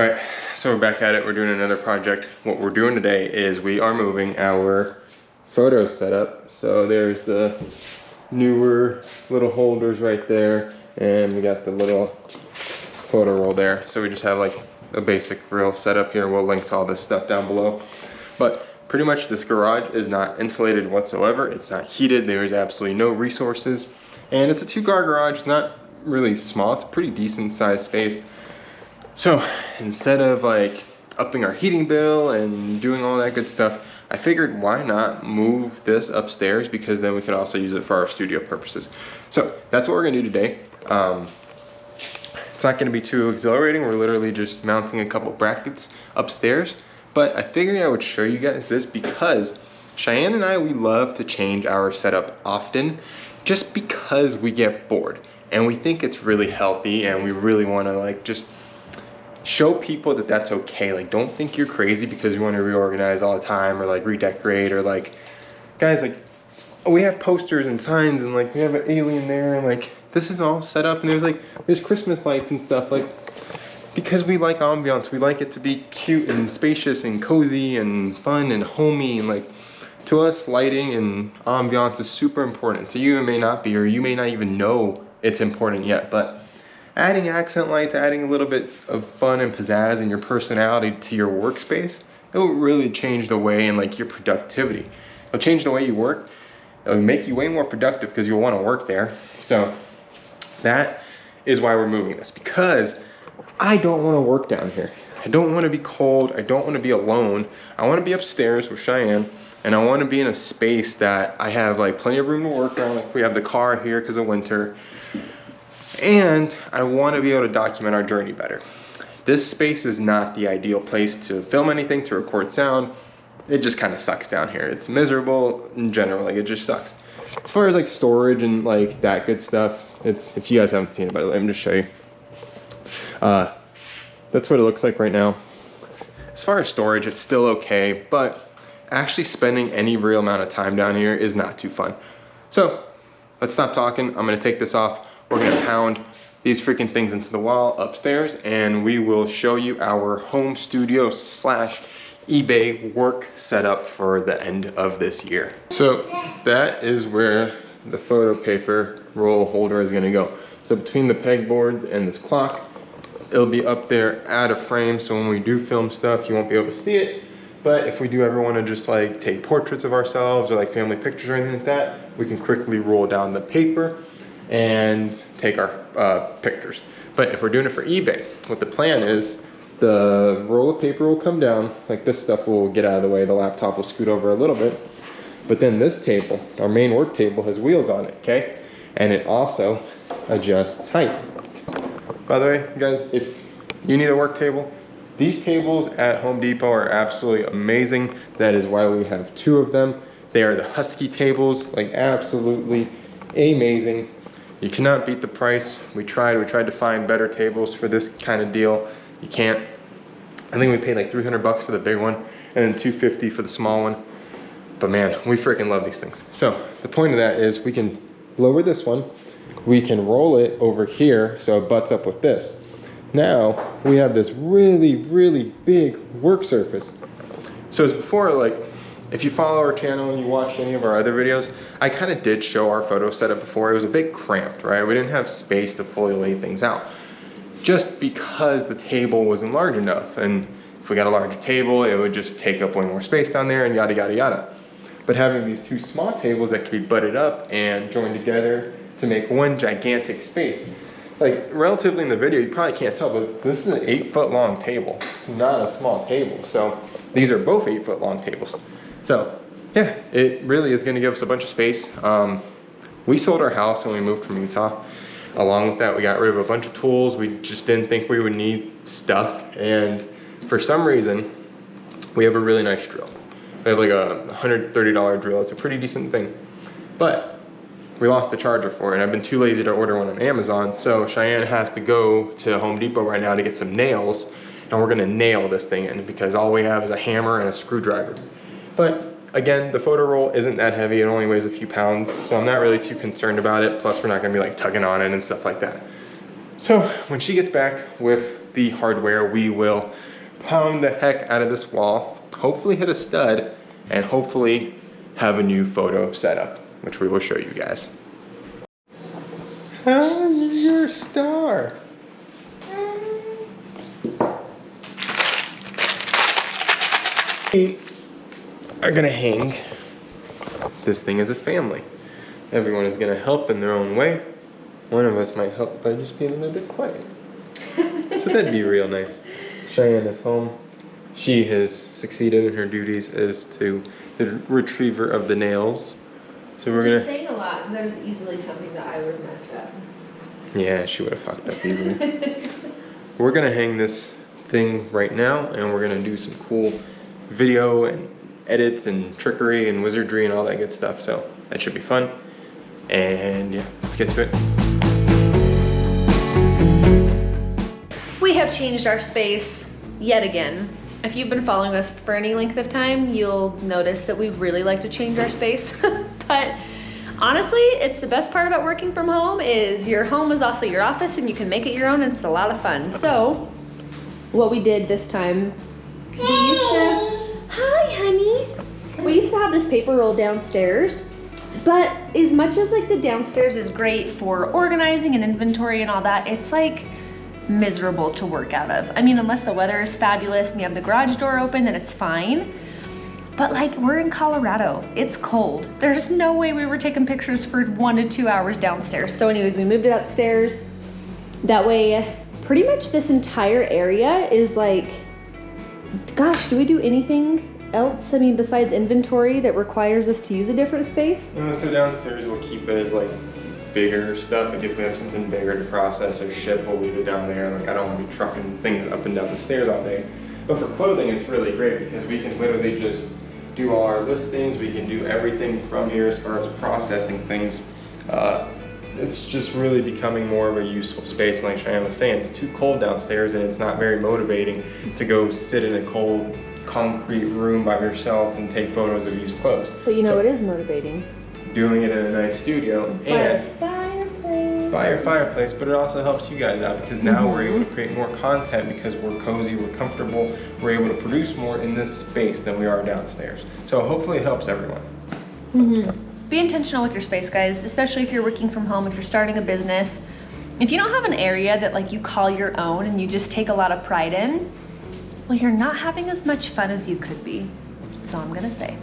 All right, so we're back at it. We're doing another project. What we're doing today is we are moving our photo setup. So there's the newer little holders right there, and we got the little photo roll there. So we just have like a basic real setup here. We'll link to all this stuff down below. But pretty much this garage is not insulated whatsoever. It's not heated. There is absolutely no resources. And it's a 2-car garage. It's not really small. It's a pretty decent sized space. So instead of like upping our heating bill and doing all that good stuff, I figured why not move this upstairs, because then we could also use it for our studio purposes. So that's what we're gonna do today. It's not gonna be too exhilarating. We're literally just mounting a couple brackets upstairs, but I figured I would show you guys this because Cheyenne and I, we love to change our setup often just because we get bored and we think it's really healthy, and we really wanna like just show people that that's okay. Like, don't think you're crazy because you want to reorganize all the time or like redecorate, or like, guys, like, we have posters and signs and like we have an alien there, and like this is all set up, and there's Christmas lights and stuff, like, because we like ambiance. We like it to be cute and spacious and cozy and fun and homey, and like, to us, lighting and ambiance is super important. To you it may not be, or you may not even know it's important yet, but adding accent lights, adding a little bit of fun and pizzazz and your personality to your workspace, it will really change the way and like your productivity. It'll change the way you work. It'll make you way more productive because you'll want to work there. So that is why we're moving this, because I don't want to work down here. I don't want to be cold. I don't want to be alone. I want to be upstairs with Cheyenne, and I want to be in a space that I have like plenty of room to work around. Like, we have the car here because of winter. And I want to be able to document our journey better. This space is not the ideal place to film anything, to record sound. It just kind of sucks down here. It's miserable in general, like it just sucks. As far as like storage and like that good stuff, it's, if you guys haven't seen it, by the way, let me just show you. That's what it looks like right now. As far as storage, it's still okay, but actually spending any real amount of time down here is not too fun. So let's stop talking. I'm gonna take this off. We're gonna pound these freaking things into the wall upstairs, and we will show you our home studio slash eBay work setup for the end of this year. So that is where the photo paper roll holder is gonna go. So between the pegboards and this clock, it'll be up there at a frame, so when we do film stuff, you won't be able to see it. But if we do ever wanna just like take portraits of ourselves or like family pictures or anything like that, we can quickly roll down the paper and take our pictures. But if we're doing it for eBay, what the plan is, the roll of paper will come down, like this stuff will get out of the way, the laptop will scoot over a little bit, but then this table, our main work table, has wheels on it, okay? And it also adjusts height. By the way, guys, if you need a work table, these tables at Home Depot are absolutely amazing. That is why we have 2 of them. They are the Husky tables, like absolutely amazing. You cannot beat the price. We tried to find better tables for this kind of deal. You can't. I think we paid like 300 bucks for the big one and then $250 for the small one. But man, we freaking love these things. So the point of that is we can lower this one. We can roll it over here so it butts up with this. Now we have this really, really big work surface. So as before, like, if you follow our channel and you watch any of our other videos, I kind of did show our photo setup before. It was a bit cramped, right? We didn't have space to fully lay things out just because the table wasn't large enough. And if we got a larger table, it would just take up way more space down there and yada, yada, yada. But having these 2 small tables that can be butted up and joined together to make one gigantic space. Like, relatively in the video, you probably can't tell, but this is an 8-foot long table. It's not a small table. So these are both 8-foot long tables. So yeah, it really is gonna give us a bunch of space. We sold our house when we moved from Utah. Along with that, we got rid of a bunch of tools. We just didn't think we would need stuff. And for some reason, we have a really nice drill. We have like a $130 drill. It's a pretty decent thing. But we lost the charger for it, and I've been too lazy to order one on Amazon. So Cheyenne has to go to Home Depot right now to get some nails, and we're gonna nail this thing in because all we have is a hammer and a screwdriver. But again, the photo roll isn't that heavy. It only weighs a few pounds, so I'm not really too concerned about it. Plus, we're not gonna be like tugging on it and stuff like that. So when she gets back with the hardware, we will pound the heck out of this wall, hopefully hit a stud, and hopefully have a new photo setup, which we will show you guys. You're a star. We are gonna hang this thing as a family. Everyone is gonna help in their own way. One of us might help by just being a little bit quiet. So that'd be real nice. Cheyenne is home. She has succeeded in her duties as to the retriever of the nails. So we're gonna saying a lot. That is easily something that I would have messed up. Yeah, she would have fucked up easily. We're gonna hang this thing right now, and we're gonna do some cool video and edits and trickery and wizardry and all that good stuff. So that should be fun. And yeah, let's get to it. We have changed our space yet again. If you've been following us for any length of time, you'll notice that we really like to change our space. But honestly, it's the best part about working from home is your home is also your office and you can make it your own and it's a lot of fun. So what we did this time, we used to, hi honey. We used to have this paper roll downstairs, but as much as like the downstairs is great for organizing and inventory and all that, it's like miserable to work out of. I mean, unless the weather is fabulous and you have the garage door open, then it's fine. But like, we're in Colorado, it's cold. There's no way we were taking pictures for 1 to 2 hours downstairs. So anyways, we moved it upstairs. That way, pretty much this entire area is like, gosh, do we do anything else? I mean, besides inventory that requires us to use a different space? So downstairs we'll keep it as like bigger stuff. Like if we have something bigger to process or ship, we'll leave it down there. Like I don't want to be trucking things up and down the stairs all day. But for clothing, it's really great because we can literally just do all our listings. We can do everything from here as far as processing things. It's just really becoming more of a useful space. Like Cheyenne was saying, it's too cold downstairs and it's not very motivating to go sit in a cold concrete room by yourself and take photos of used clothes. But you know what is motivating? Doing it in a nice studio and by your fireplace, but it also helps you guys out because now we're able to create more content because we're cozy, we're comfortable, we're able to produce more in this space than we are downstairs. So hopefully it helps everyone. Be intentional with your space, guys, especially if you're working from home, if you're starting a business. If you don't have an area that like you call your own and you just take a lot of pride in, well, you're not having as much fun as you could be. That's all I'm gonna say.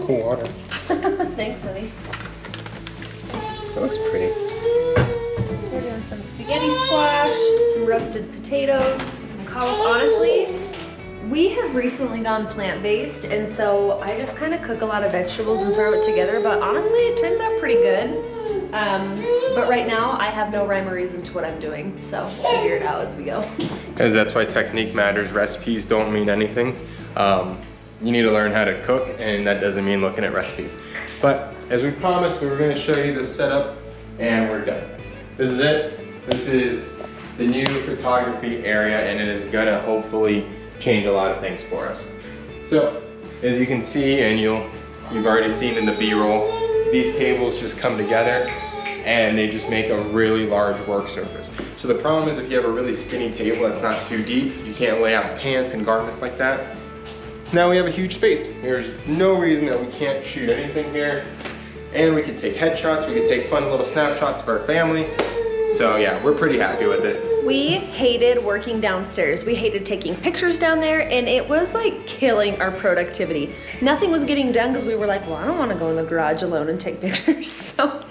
Cool water. Thanks, honey. That looks pretty. We're doing some spaghetti squash, some roasted potatoes, some cauliflower. Honestly, we have recently gone plant-based, and so I just kind of cook a lot of vegetables and throw it together, but honestly, it turns out pretty good. But right now, I have no rhyme or reason to what I'm doing, so we'll figure it out as we go. Because that's why technique matters. Recipes don't mean anything. You need to learn how to cook, and that doesn't mean looking at recipes. But as we promised, we were going to show you the setup, and we're done. This is it. This is the new photography area, and it is going to hopefully change a lot of things for us. So, as you can see, and you've already seen in the B-roll, these tables just come together, and they just make a really large work surface. So the problem is if you have a really skinny table that's not too deep, you can't lay out pants and garments like that. Now we have a huge space. There's no reason that we can't shoot anything here. And we can take headshots, we can take fun little snapshots for our family. So yeah, we're pretty happy with it. We hated working downstairs. We hated taking pictures down there, and it was like killing our productivity. Nothing was getting done because we were like, well, I don't want to go in the garage alone and take pictures. So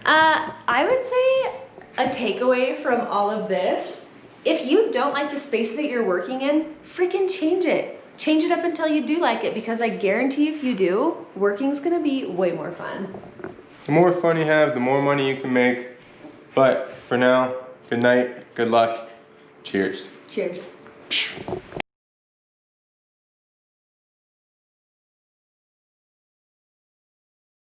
I would say a takeaway from all of this, if you don't like the space that you're working in, freaking change it. Change it up until you do like it, because I guarantee if you do, working's gonna be way more fun. The more fun you have, the more money you can make, But for now, good night, good luck, cheers. Cheers.